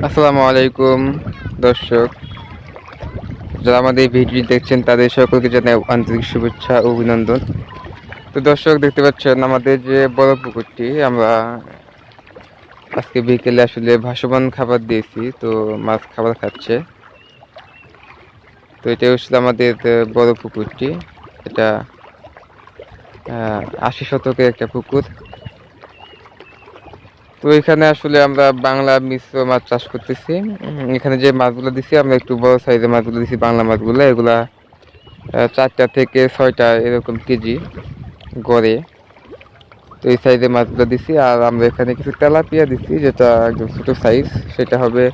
আসসালামু আলাইকুম দর্শক, যারা আমাদের এই ভিডিওটি দেখছেন তাদের সকলকে জানাই আন্তরিক শুভেচ্ছা ও অভিনন্দন। তো দর্শক, দেখতে পাচ্ছেন আমাদের যে বড় পুকুরটি, আমরা আজকে বিকেলে আসলে ভাসমান খাবার দিয়েছি, তো মাছ খাবার খাচ্ছে। তো এটা হচ্ছে আমাদের বড় পুকুরটি। এটা 80 শতকের একটা পুকুর। তো এখানে আসলে আমরা বাংলা মিশ্র মাছ চাষ করতেছি। এখানে যে মাছগুলো দিছি আমরা একটু বড় সাইজের মাছগুলো দিছি, বাংলা মাছগুলো। এগুলা 4টা থেকে 6টা এরকম কেজি গড়ে। তো এই সাইজের মাছগুলো দিছি। আর আমরা এখানে কিছু তেলাপিয়া দিছি, যেটা একদম ছোট সাইজ। সেটা হবে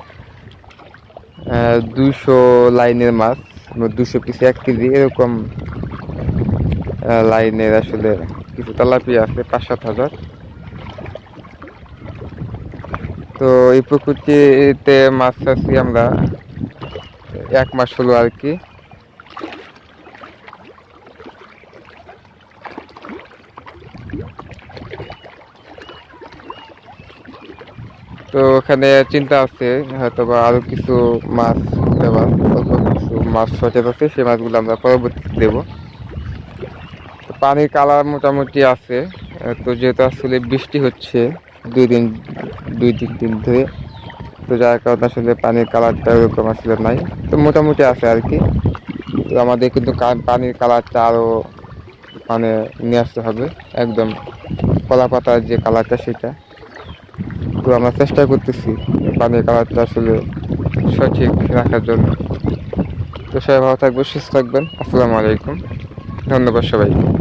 200 লাইনের মাছ, 200 পিস 1 কেজি এরকম লাইনের আসলে কিছু তেলাপিয়া আছে, 5-7 হাজার। তো এই পুকুরটিতে মাছ চাষি আমরা 1 মাস হলো আর কি। তো ওখানে চিন্তা আছে হয়তো বা আরো কিছু মাছ দেওয়ার, অল্প কিছু মাছ সচেত আছে, সেই মাছগুলো আমরা পরবর্তীতে দেবো। পানির কালার মোটামুটি আছে। তো যেহেতু আসলে বৃষ্টি হচ্ছে 2 দিন ধরে, তো যার কারণে আসলে পানির কালারটা ওরকম আসলে নাই। তো মোটামুটি আছে আর কি। তো আমাদের কিন্তু পানির কালারটা আরো মানে নিয়ে আসতে হবে, একদম কলা পাতার যে কালারটা সেটা। তো আমরা চেষ্টা করতেছি পানির কালারটা আসলে সঠিক রাখার জন্য। তো সবাই ভালো থাকবেন, সুস্থ থাকবেন। আসসালামু আলাইকুম, ধন্যবাদ সবাইকে।